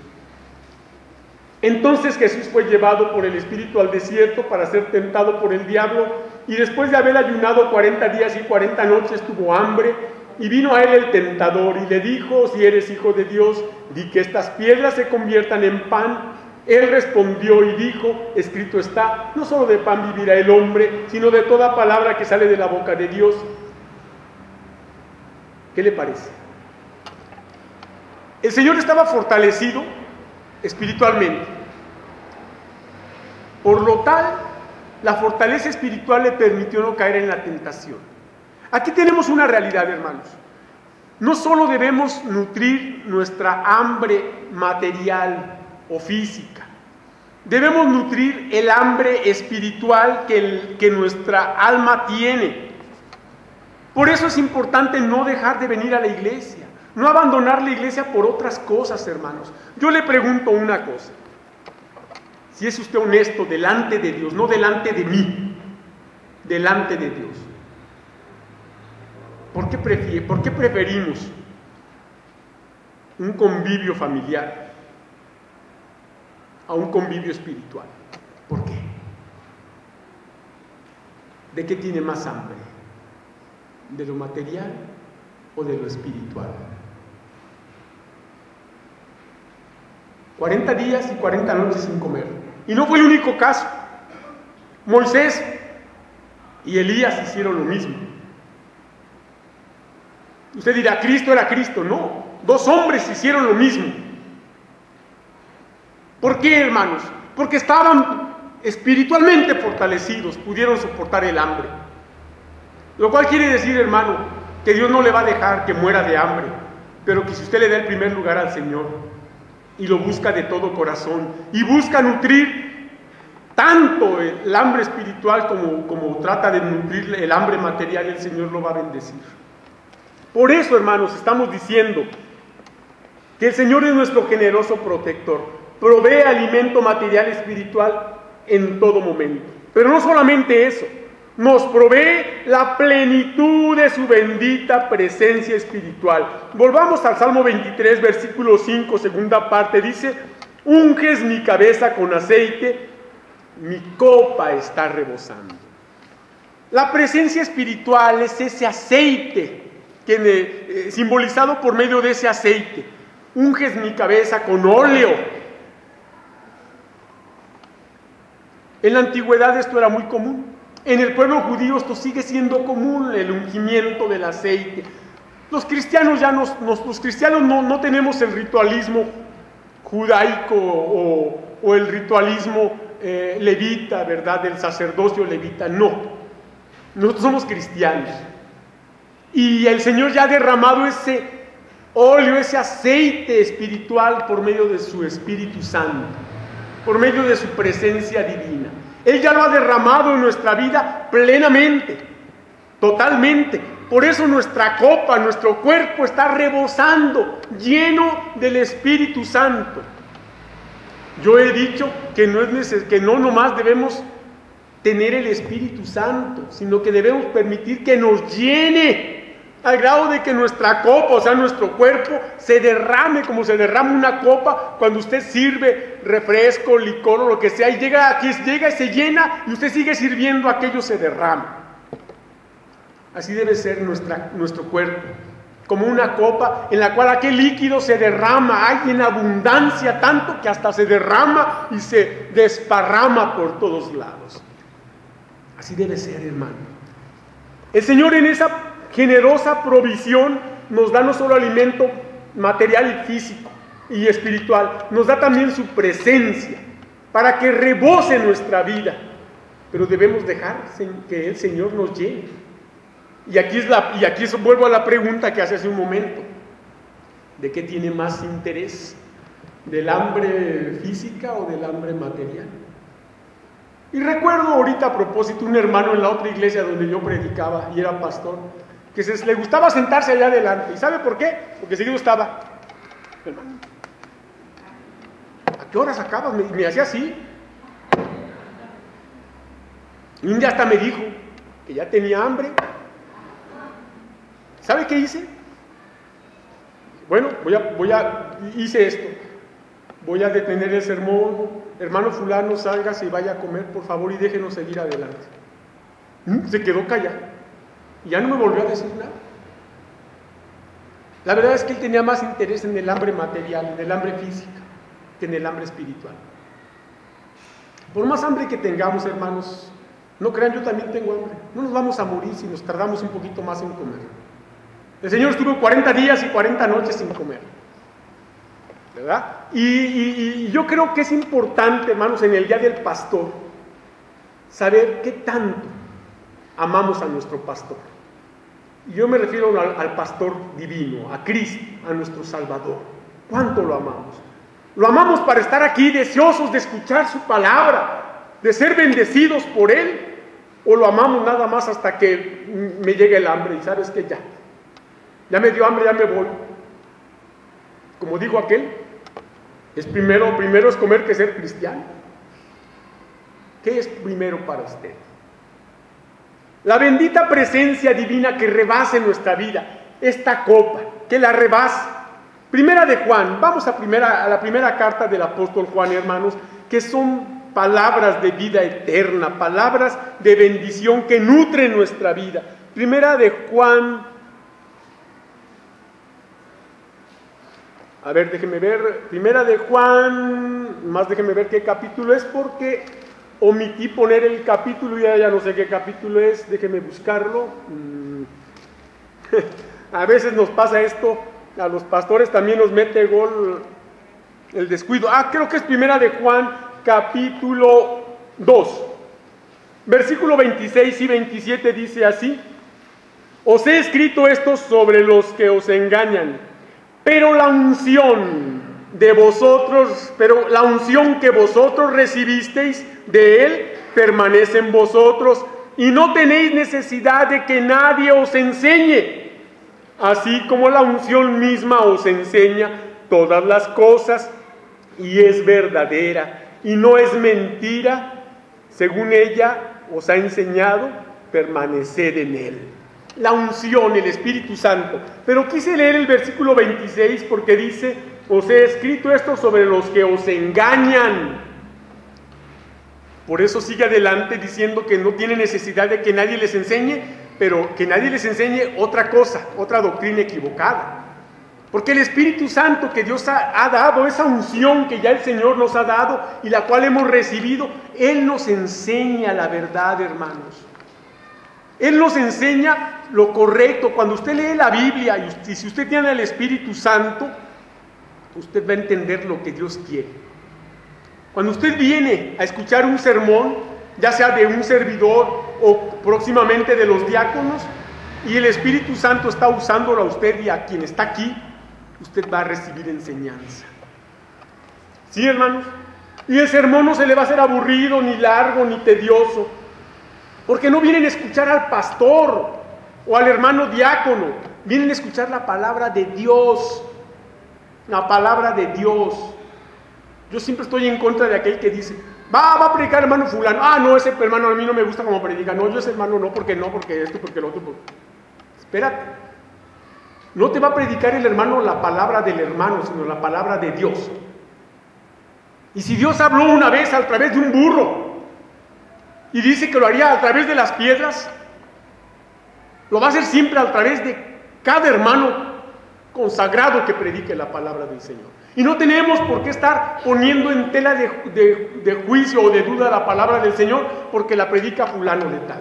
Entonces Jesús fue llevado por el Espíritu al desierto para ser tentado por el diablo, y después de haber ayunado 40 días y 40 noches tuvo hambre, y vino a él el tentador y le dijo: si eres hijo de Dios, di que estas piedras se conviertan en pan. Él respondió y dijo: escrito está, no solo de pan vivirá el hombre, sino de toda palabra que sale de la boca de Dios. ¿Qué le parece? El Señor estaba fortalecido espiritualmente. Por lo tal, la fortaleza espiritual le permitió no caer en la tentación. Aquí tenemos una realidad, hermanos. no solo debemos nutrir nuestra hambre material o física, debemos nutrir el hambre espiritual que nuestra alma tiene. Por eso es importante no dejar de venir a la iglesia, no abandonar la iglesia por otras cosas, hermanos. Yo le pregunto una cosa, si es usted honesto delante de Dios, no delante de mí, delante de Dios. ¿Por qué preferimos un convivio familiar a un convivio espiritual? ¿Por qué? ¿De qué tiene más hambre? ¿De lo material o de lo espiritual? 40 días y 40 noches sin comer. Y no fue el único caso. Moisés y Elías hicieron lo mismo. Usted dirá, Cristo era Cristo. No, 2 hombres hicieron lo mismo. ¿Por qué, hermanos? Porque estaban espiritualmente fortalecidos, pudieron soportar el hambre. Lo cual quiere decir, hermano, que Dios no le va a dejar que muera de hambre, pero que si usted le da el primer lugar al Señor y lo busca de todo corazón y busca nutrir tanto el hambre espiritual como trata de nutrir el hambre material, el Señor lo va a bendecir. Por eso, hermanos, estamos diciendo que el Señor es nuestro generoso protector, provee alimento material y espiritual en todo momento. Pero no solamente eso, nos provee la plenitud de su bendita presencia espiritual. Volvamos al Salmo 23, versículo 5, segunda parte, dice: unges mi cabeza con aceite, mi copa está rebosando. La presencia espiritual es ese aceite, simbolizado por medio de ese aceite. Unges mi cabeza con óleo. En la antigüedad esto era muy común. En el pueblo judío esto sigue siendo común, el ungimiento del aceite. Los cristianos no tenemos el ritualismo judaico o el ritualismo levita, ¿verdad? Del sacerdocio levita. No, nosotros somos cristianos. Y el Señor ya ha derramado ese óleo, ese aceite espiritual por medio de su Espíritu Santo, por medio de su presencia divina. Él ya lo ha derramado en nuestra vida plenamente, totalmente. Por eso nuestra copa, nuestro cuerpo está rebosando, lleno del Espíritu Santo. Yo he dicho que no nomás debemos tener el Espíritu Santo, sino que debemos permitir que nos llene, al grado de que nuestra copa, o sea, nuestro cuerpo, se derrame como se derrama una copa cuando usted sirve refresco, licor o lo que sea, y llega y se llena, y usted sigue sirviendo, aquello se derrama. Así debe ser nuestro cuerpo, como una copa en la cual aquel líquido se derrama, hay en abundancia, tanto que hasta se derrama y se desparrama por todos lados. Así debe ser, hermano. El Señor, en esa generosa provisión, nos da no solo alimento material y físico y espiritual, nos da también su presencia para que rebose nuestra vida. Pero debemos dejar que el Señor nos llene. Y aquí vuelvo a la pregunta que hace un momento: ¿de qué tiene más interés? ¿Del hambre física o del hambre material? Y recuerdo ahorita, a propósito, un hermano en la otra iglesia donde yo predicaba y era pastor, que le gustaba sentarse allá adelante. ¿Y sabe por qué? Porque seguido estaba: hermano, ¿a qué horas acabas? Me hacía así. Y un día hasta me dijo que ya tenía hambre. ¿Sabe qué hice? Bueno, hice esto. Voy a detener el sermón. Hermano fulano, sálgase y vaya a comer, por favor, y déjenos seguir adelante. Se quedó callado. Y ya no me volvió a decir nada. La verdad es que él tenía más interés en el hambre material, en el hambre física, que en el hambre espiritual. Por más hambre que tengamos, hermanos, no crean, yo también tengo hambre. No nos vamos a morir si nos tardamos un poquito más en comer. El Señor estuvo 40 días y 40 noches sin comer, ¿verdad? Y yo creo que es importante, hermanos, en el día del pastor, saber qué tanto amamos a nuestro pastor. Y yo me refiero al pastor divino, a Cristo, a nuestro Salvador. ¿Cuánto lo amamos? Lo amamos para estar aquí deseosos de escuchar su palabra, de ser bendecidos por Él, o lo amamos nada más hasta que me llegue el hambre y sabes que ya me dio hambre, ya me voy. Como dijo aquel, es primero es comer que ser cristiano. ¿Qué es primero para usted? La bendita presencia divina que rebase nuestra vida, esta copa, que la rebase. Primera de Juan, vamos a la primera carta del apóstol Juan, hermanos, que son palabras de vida eterna, palabras de bendición que nutren nuestra vida. Primera de Juan, a ver, déjenme ver, primera de Juan, más déjenme ver qué capítulo es, porque omití poner el capítulo y ya no sé qué capítulo es, déjenme buscarlo. A veces nos pasa esto, a los pastores también nos mete gol el descuido. Creo que es primera de Juan, capítulo 2, versículo 26 y 27 dice así: os he escrito esto sobre los que os engañan, pero la unción que vosotros recibisteis de Él permanece en vosotros, y no tenéis necesidad de que nadie os enseñe, así como la unción misma os enseña todas las cosas, y es verdadera, y no es mentira. Según ella os ha enseñado, permaneced en Él. La unción, el Espíritu Santo. Pero quise leer el versículo 26 porque dice: os he escrito esto sobre los que os engañan. Por eso sigue adelante diciendo que no tiene necesidad de que nadie les enseñe, pero que nadie les enseñe otra cosa, otra doctrina equivocada. Porque el Espíritu Santo que Dios ha dado, esa unción que ya el Señor nos ha dado y la cual hemos recibido, Él nos enseña la verdad, hermanos. Él nos enseña lo correcto. Cuando usted lee la Biblia y si usted tiene el Espíritu Santo, usted va a entender lo que Dios quiere. Cuando usted viene a escuchar un sermón, ya sea de un servidor o próximamente de los diáconos, y el Espíritu Santo está usándolo a usted y a quien está aquí, usted va a recibir enseñanza. ¿Sí, hermanos? Y el sermón no se le va a hacer aburrido, ni largo, ni tedioso, porque no vienen a escuchar al pastor o al hermano diácono, vienen a escuchar la palabra de Dios. La palabra de Dios. Yo siempre estoy en contra de aquel que dice: va a predicar el hermano fulano. No, ese hermano a mí no me gusta como predica. No, yo ese hermano no, porque esto, porque lo otro. Espérate. No te va a predicar el hermano la palabra del hermano, sino la palabra de Dios. Y si Dios habló una vez a través de un burro y dice que lo haría a través de las piedras, lo va a hacer siempre a través de cada hermano consagrado que predique la palabra del Señor. Y no tenemos por qué estar poniendo en tela de juicio o de duda la palabra del Señor porque la predica fulano de tal.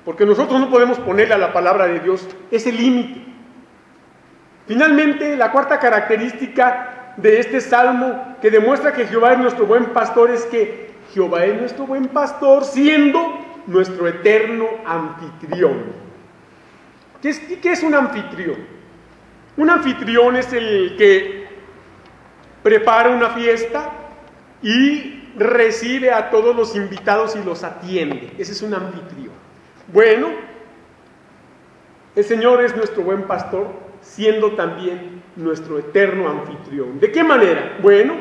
Porque nosotros no podemos ponerle a la palabra de Dios ese límite. Finalmente, la cuarta característica de este salmo que demuestra que Jehová es nuestro buen pastor es que Jehová es nuestro buen pastor siendo nuestro eterno anfitrión. ¿Qué es un anfitrión? Un anfitrión es el que prepara una fiesta y recibe a todos los invitados y los atiende. Ese es un anfitrión. Bueno, el Señor es nuestro buen pastor, siendo también nuestro eterno anfitrión. ¿De qué manera? Bueno,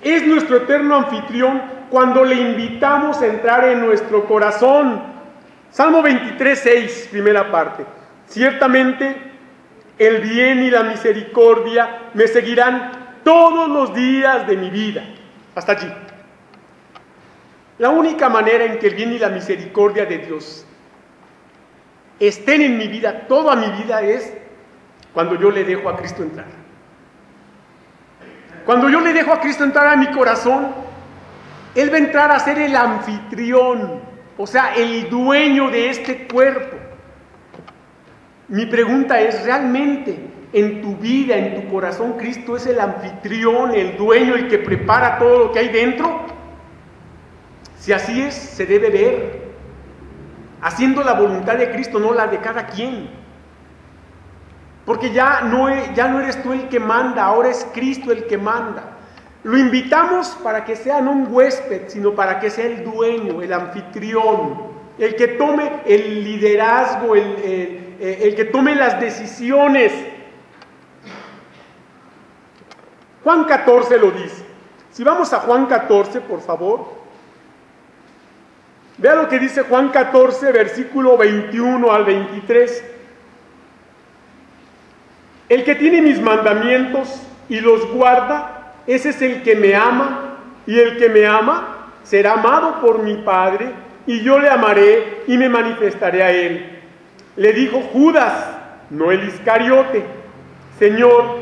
es nuestro eterno anfitrión cuando le invitamos a entrar en nuestro corazón. Salmo 23:6, primera parte. Ciertamente el bien y la misericordia me seguirán todos los días de mi vida. Hasta allí. La única manera en que el bien y la misericordia de Dios estén en mi vida, toda mi vida, es cuando yo le dejo a Cristo entrar. Cuando yo le dejo a Cristo entrar a mi corazón, Él va a entrar a ser el anfitrión, o sea, el dueño de este cuerpo. Mi pregunta es, ¿realmente en tu vida, en tu corazón, Cristo es el anfitrión, el dueño, el que prepara todo lo que hay dentro? Si así es, se debe ver. haciendo la voluntad de Cristo, no la de cada quien. Porque ya no eres tú el que manda, ahora es Cristo el que manda. Lo invitamos para que sea no un huésped, sino para que sea el dueño, el anfitrión, el que tome el liderazgo, el que tome las decisiones. Juan 14 lo dice. Si vamos a Juan 14, por favor. Vea lo que dice Juan 14, versículo 21 al 23. El que tiene mis mandamientos y los guarda, ese es el que me ama, y el que me ama será amado por mi Padre, y yo le amaré y me manifestaré a él. Le dijo Judas, no el Iscariote: Señor,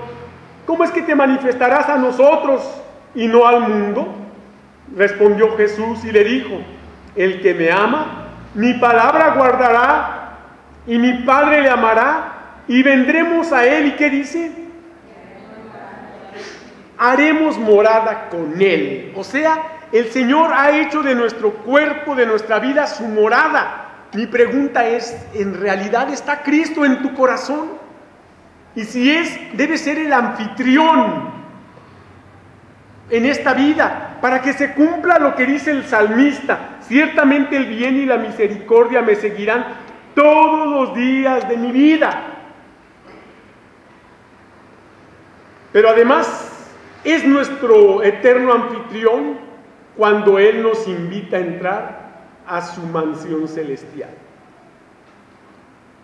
¿cómo es que te manifestarás a nosotros y no al mundo? Respondió Jesús y le dijo: el que me ama, mi palabra guardará, y mi Padre le amará, y vendremos a él. ¿Y qué dice? Haremos morada con él. O sea, el Señor ha hecho de nuestro cuerpo, de nuestra vida, su morada. Mi pregunta es, ¿en realidad está Cristo en tu corazón? Y si es, debe ser el anfitrión en esta vida, para que se cumpla lo que dice el salmista: ciertamente el bien y la misericordia me seguirán todos los días de mi vida. Pero además es nuestro eterno anfitrión cuando Él nos invita a entrar a su mansión celestial.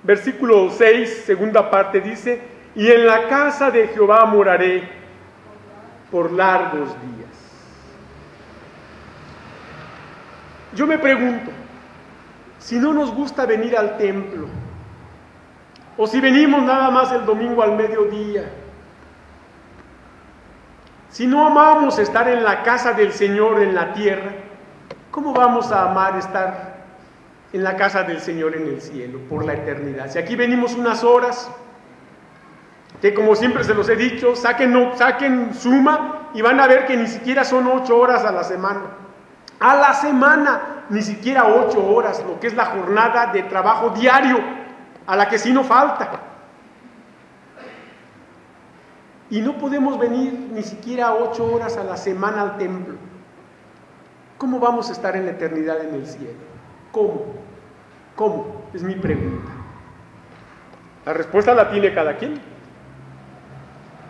Versículo 6, segunda parte, dice: y en la casa de Jehová moraré por largos días. Yo me pregunto, si no nos gusta venir al templo, o si venimos nada más el domingo al mediodía, si no amamos estar en la casa del Señor en la tierra, ¿cómo vamos a amar estar en la casa del Señor en el cielo por la eternidad? Si aquí venimos unas horas, que como siempre se los he dicho, saquen suma y van a ver que ni siquiera son 8 horas a la semana. A la semana, ni siquiera 8 horas, lo que es la jornada de trabajo diario, a la que sí no falta. Y no podemos venir ni siquiera 8 horas a la semana al templo. ¿Cómo vamos a estar en la eternidad en el cielo? ¿Cómo? ¿Cómo? Es mi pregunta. La respuesta la tiene cada quien.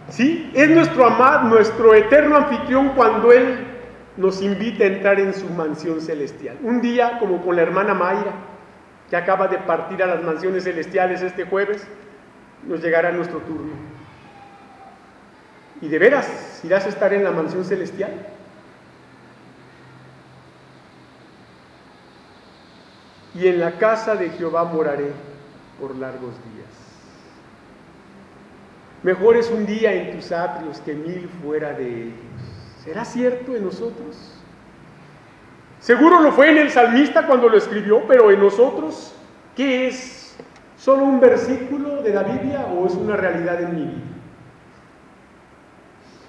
Sí, es nuestro eterno anfitrión cuando Él nos invita a entrar en su mansión celestial. Un día, como con la hermana Mayra, que acaba de partir a las mansiones celestiales este jueves, nos llegará nuestro turno. ¿Y de veras irás a estar en la mansión celestial? Y en la casa de Jehová moraré por largos días. Mejor es un día en tus atrios que 1000 fuera de ellos. ¿Será cierto en nosotros? Seguro lo fue en el salmista cuando lo escribió, pero en nosotros, ¿qué es? ¿Solo un versículo de la Biblia o es una realidad en mi vida?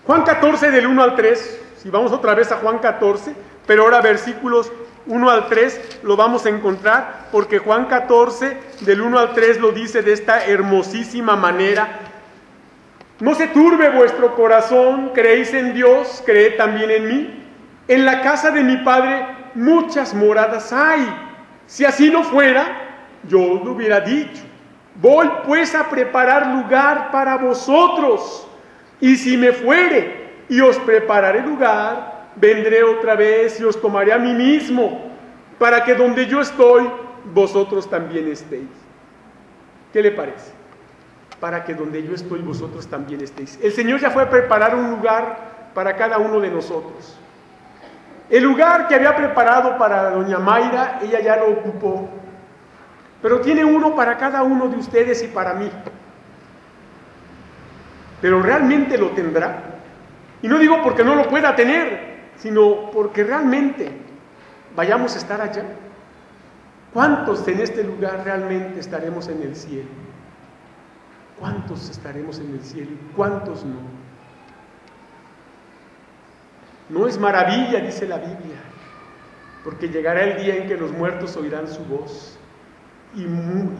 Juan 14 del 1 al 3, si vamos otra vez a Juan 14, pero ahora versículos 1 al 3 lo vamos a encontrar, porque Juan 14 del 1 al 3 lo dice de esta hermosísima manera: no se turbe vuestro corazón, creéis en Dios, creed también en mí. En la casa de mi Padre muchas moradas hay. Si así no fuera, yo os lo hubiera dicho. Voy pues a preparar lugar para vosotros. Y si me fuere y os prepararé lugar, vendré otra vez y os tomaré a mí mismo, para que donde yo estoy, vosotros también estéis. ¿Qué le parece? Para que donde yo estoy, vosotros también estéis. El Señor ya fue a preparar un lugar para cada uno de nosotros. El lugar que había preparado para doña Mayra, ella ya lo ocupó. Pero tiene uno para cada uno de ustedes y para mí. Pero ¿realmente lo tendrá? Y no digo porque no lo pueda tener, sino porque realmente vayamos a estar allá. ¿Cuántos en este lugar realmente estaremos en el cielo? ¿Cuántos estaremos en el cielo y cuántos no? No es maravilla, dice la Biblia, porque llegará el día en que los muertos oirán su voz y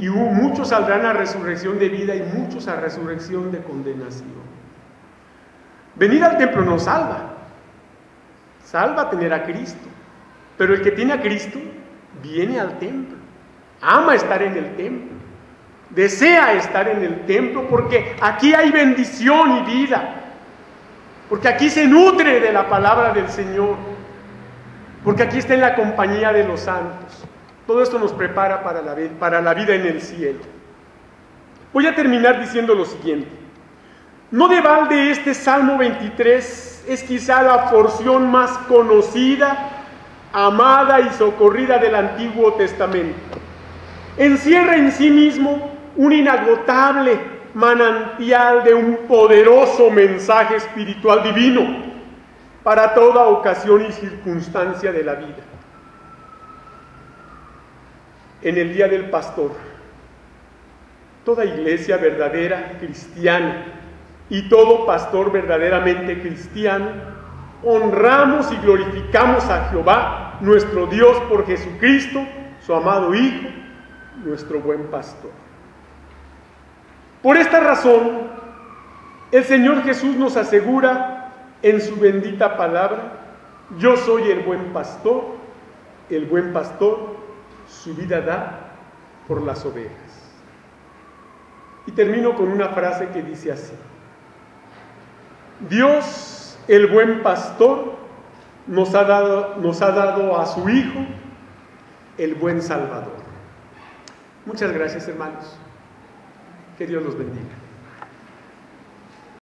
muchos saldrán a resurrección de vida y muchos a resurrección de condenación. Venir al templo no salva, salva tener a Cristo, pero el que tiene a Cristo viene al templo, ama estar en el templo, desea estar en el templo porque aquí hay bendición y vida, porque aquí se nutre de la palabra del Señor, porque aquí está en la compañía de los santos. Todo esto nos prepara para la vida en el cielo. Voy a terminar diciendo lo siguiente. No de balde este Salmo 23 es quizá la porción más conocida, amada y socorrida del Antiguo Testamento. Encierra en sí mismo un inagotable manantial de un poderoso mensaje espiritual divino para toda ocasión y circunstancia de la vida. En el día del pastor, toda iglesia verdadera cristiana y todo pastor verdaderamente cristiano, honramos y glorificamos a Jehová, nuestro Dios, por Jesucristo, su amado Hijo, nuestro buen pastor. Por esta razón, el Señor Jesús nos asegura en su bendita palabra: yo soy el buen pastor su vida da por las ovejas. Y termino con una frase que dice así: Dios, el buen pastor, nos ha dado a su Hijo, el buen Salvador. Muchas gracias, hermanos. Que Dios los bendiga.